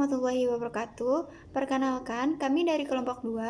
warahmatullahi wabarakatuh. Perkenalkan, kami dari kelompok 2.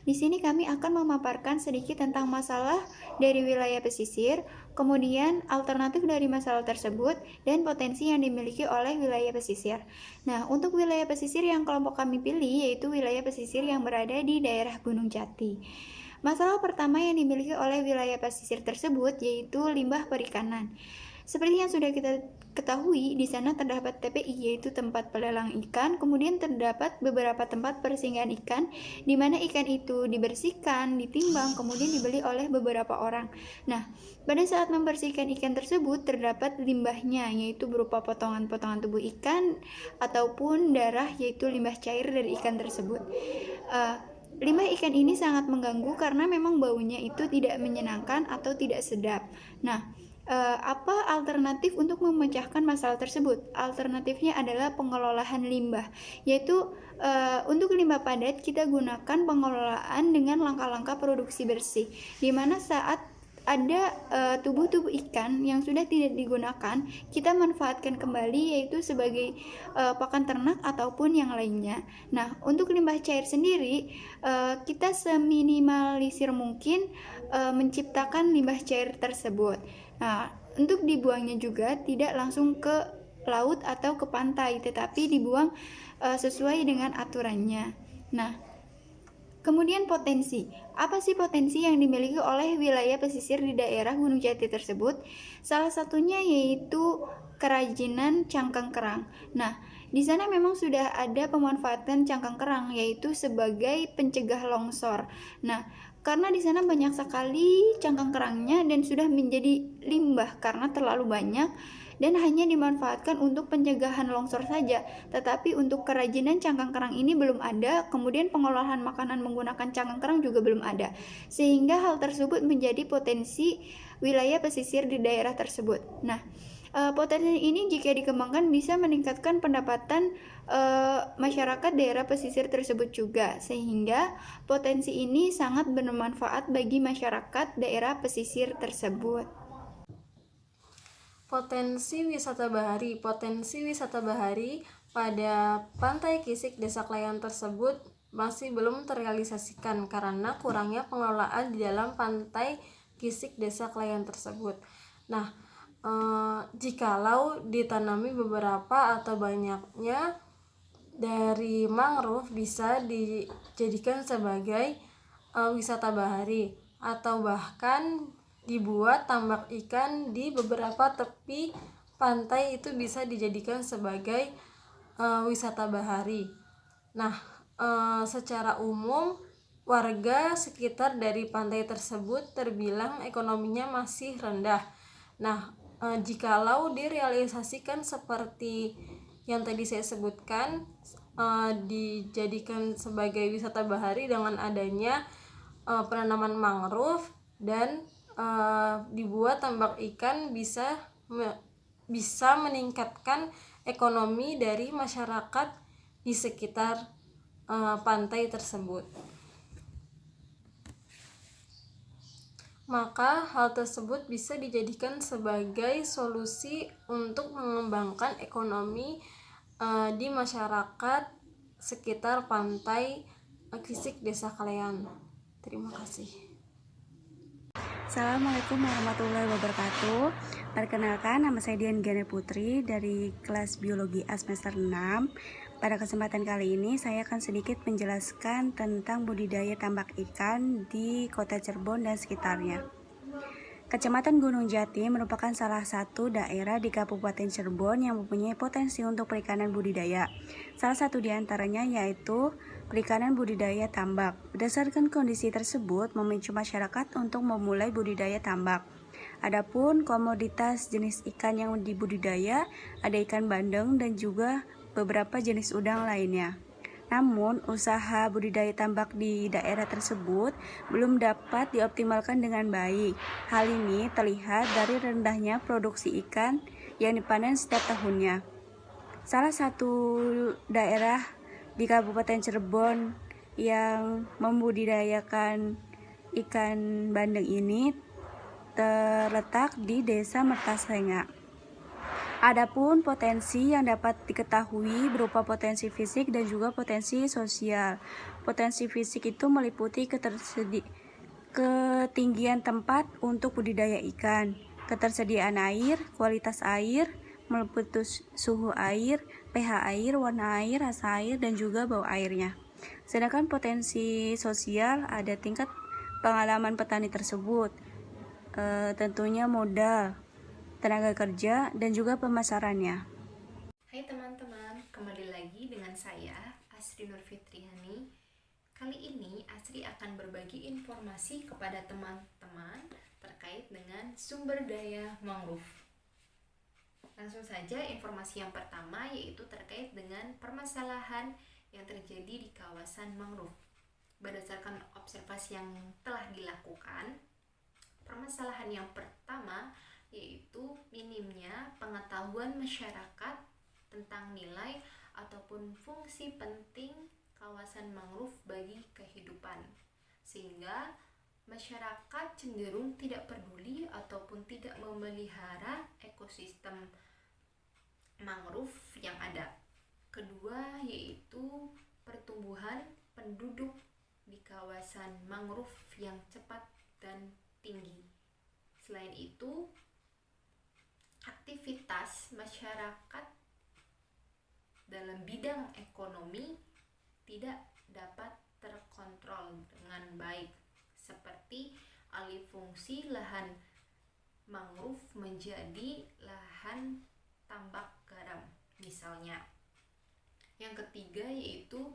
Di sini kami akan memaparkan sedikit tentang masalah dari wilayah pesisir, kemudian alternatif dari masalah tersebut, dan potensi yang dimiliki oleh wilayah pesisir. Nah, untuk wilayah pesisir yang kelompok kami pilih yaitu wilayah pesisir yang berada di daerah Gunung Jati. Masalah pertama yang dimiliki oleh wilayah pesisir tersebut yaitu limbah perikanan. Seperti yang sudah kita ketahui, di sana terdapat TPI, yaitu tempat pelelang ikan, kemudian terdapat beberapa tempat persinggahan ikan, di mana ikan itu dibersihkan, ditimbang, kemudian dibeli oleh beberapa orang. Nah, pada saat membersihkan ikan tersebut, terdapat limbahnya, yaitu berupa potongan-potongan tubuh ikan, ataupun darah, yaitu limbah cair dari ikan tersebut. Limbah ikan ini sangat mengganggu karena memang baunya itu tidak menyenangkan atau tidak sedap. Nah, apa alternatif untuk memecahkan masalah tersebut? Alternatifnya adalah pengelolaan limbah, yaitu untuk limbah padat kita gunakan pengelolaan dengan langkah-langkah produksi bersih, di mana saat ada tubuh-tubuh ikan yang sudah tidak digunakan, kita manfaatkan kembali yaitu sebagai pakan ternak ataupun yang lainnya. Nah, untuk limbah cair sendiri, kita seminimalisir mungkin menciptakan limbah cair tersebut. Nah, untuk dibuangnya juga tidak langsung ke laut atau ke pantai, tetapi dibuang sesuai dengan aturannya. Nah, kemudian potensi. Apa sih potensi yang dimiliki oleh wilayah pesisir di daerah Gunung Jati tersebut? Salah satunya yaitu kerajinan cangkang kerang. Nah, di sana memang sudah ada pemanfaatan cangkang kerang yaitu sebagai pencegah longsor. Nah, karena di sana banyak sekali cangkang kerangnya dan sudah menjadi limbah karena terlalu banyak dan hanya dimanfaatkan untuk pencegahan longsor saja, tetapi untuk kerajinan cangkang kerang ini belum ada, kemudian pengolahan makanan menggunakan cangkang kerang juga belum ada, sehingga hal tersebut menjadi potensi wilayah pesisir di daerah tersebut. Nah, potensi ini jika dikembangkan bisa meningkatkan pendapatan masyarakat daerah pesisir tersebut juga, sehingga potensi ini sangat bermanfaat bagi masyarakat daerah pesisir tersebut. Potensi wisata bahari pada Pantai Kisik Desa Kleyan tersebut masih belum terrealisasikan karena kurangnya pengelolaan di dalam Pantai Kisik Desa Kleyan tersebut. Nah, jikalau ditanami beberapa atau banyaknya dari mangrove bisa dijadikan sebagai wisata bahari, atau bahkan dibuat tambak ikan di beberapa tepi pantai itu bisa dijadikan sebagai wisata bahari. Nah, secara umum warga sekitar dari pantai tersebut terbilang ekonominya masih rendah. Nah, jikalau direalisasikan seperti yang tadi saya sebutkan, dijadikan sebagai wisata bahari dengan adanya penanaman mangrove dan dibuat tambak ikan, bisa meningkatkan ekonomi dari masyarakat di sekitar pantai tersebut. Maka hal tersebut bisa dijadikan sebagai solusi untuk mengembangkan ekonomi di masyarakat sekitar pantai Kisik Desa Kleyan. Terima kasih. Assalamualaikum warahmatullahi wabarakatuh. Perkenalkan, nama saya Dian Gane Putri dari kelas Biologi A semester 6. Pada kesempatan kali ini saya akan sedikit menjelaskan tentang budidaya tambak ikan di Kota Cirebon dan sekitarnya. Kecamatan Gunung Jati merupakan salah satu daerah di Kabupaten Cirebon yang mempunyai potensi untuk perikanan budidaya. Salah satu di antaranya yaitu perikanan budidaya tambak. Berdasarkan kondisi tersebut, memicu masyarakat untuk memulai budidaya tambak. Adapun komoditas jenis ikan yang dibudidaya, ada ikan bandeng dan juga beberapa jenis udang lainnya. Namun, usaha budidaya tambak di daerah tersebut belum dapat dioptimalkan dengan baik. Hal ini terlihat dari rendahnya produksi ikan yang dipanen setiap tahunnya. Salah satu daerah di Kabupaten Cirebon yang membudidayakan ikan bandeng ini terletak di Desa Mertasenga. Adapun potensi yang dapat diketahui berupa potensi fisik dan juga potensi sosial. Potensi fisik itu meliputi ketinggian tempat untuk budidaya ikan, ketersediaan air, kualitas air, meliputi suhu air, pH air, warna air, rasa air, dan juga bau airnya. Sedangkan potensi sosial ada tingkat pengalaman petani tersebut, tentunya modal, tenaga kerja, dan juga pemasarannya. Hai teman-teman, kembali lagi dengan saya, Asri Nur Fitriani. Kali ini Asri akan berbagi informasi kepada teman-teman terkait dengan sumber daya mangrove. Langsung saja informasi yang pertama yaitu terkait dengan permasalahan yang terjadi di kawasan mangrove. Berdasarkan observasi yang telah dilakukan, permasalahan yang pertama yaitu minimnya pengetahuan masyarakat tentang nilai ataupun fungsi penting kawasan mangrove bagi kehidupan, sehingga masyarakat cenderung tidak peduli ataupun tidak memelihara ekosistem mangrove yang ada. Kedua yaitu pertumbuhan penduduk di kawasan mangrove yang cepat dan tinggi. Selain itu, aktivitas masyarakat dalam bidang ekonomi tidak dapat terkontrol dengan baik, seperti alih fungsi lahan mangrove menjadi lahan tambak garam misalnya. Yang ketiga yaitu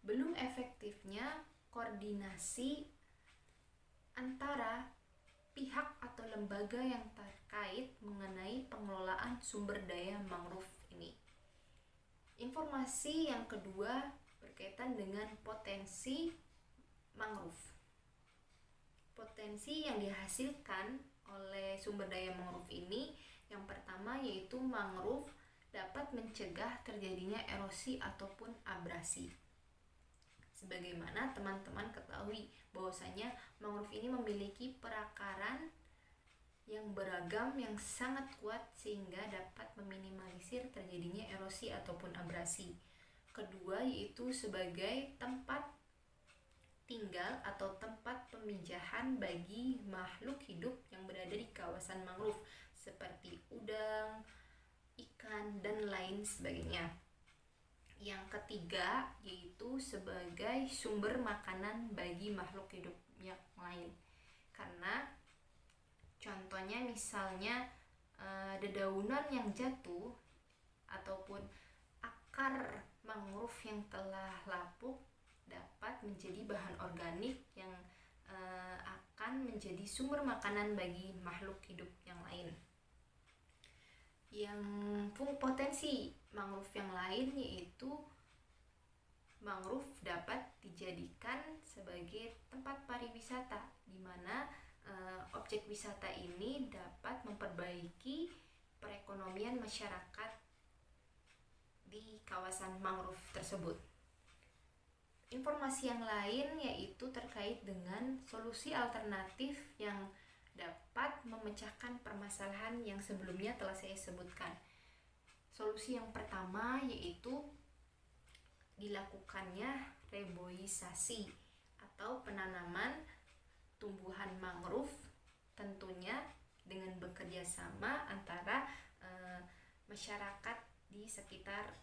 belum efektifnya koordinasi antara pihak atau lembaga yang terkait mengenai pengelolaan sumber daya mangrove ini. Informasi yang kedua berkaitan dengan potensi mangrove. Potensi yang dihasilkan oleh sumber daya mangrove ini, yang pertama yaitu mangrove dapat mencegah terjadinya erosi ataupun abrasi. Sebagaimana teman-teman ketahui bahwasanya mangrove ini memiliki perakaran yang beragam yang sangat kuat sehingga dapat meminimalisir terjadinya erosi ataupun abrasi. Kedua yaitu sebagai tempat tinggal atau tempat pemijahan bagi makhluk hidup yang berada di kawasan mangrove seperti udang, ikan, dan lain sebagainya. Yang ketiga yaitu sebagai sumber makanan bagi makhluk hidup yang lain, karena contohnya misalnya dedaunan yang jatuh ataupun akar mangrove yang telah lapuk dapat menjadi bahan organik yang akan menjadi sumber makanan bagi makhluk hidup yang lain. Yang potensi mangrove yang lain yaitu mangrove dapat dijadikan sebagai tempat pariwisata, di mana objek wisata ini dapat memperbaiki perekonomian masyarakat di kawasan mangrove tersebut. Informasi yang lain yaitu terkait dengan solusi alternatif yang dapat memecahkan permasalahan yang sebelumnya telah saya sebutkan. Solusi yang pertama yaitu dilakukannya reboisasi atau penanaman tumbuhan mangrove, tentunya dengan bekerja sama antara masyarakat di sekitar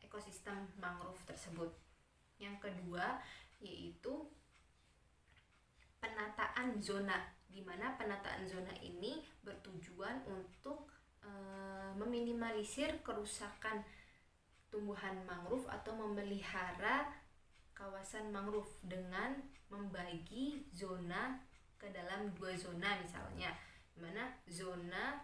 ekosistem mangrove tersebut. Yang kedua yaitu penataan zona, di mana penataan zona ini bertujuan untuk meminimalisir kerusakan tumbuhan mangrove atau memelihara kawasan mangrove dengan membagi zona ke dalam 2 zona misalnya, di mana zona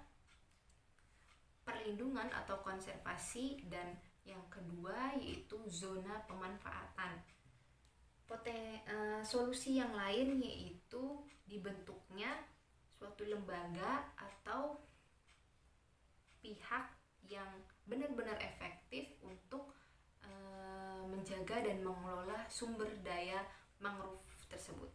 perlindungan atau konservasi dan yang kedua yaitu zona pemanfaatan. Solusi yang lain yaitu dibentuknya suatu lembaga atau pihak yang benar-benar efektif untuk menjaga dan mengelola sumber daya mangrove tersebut.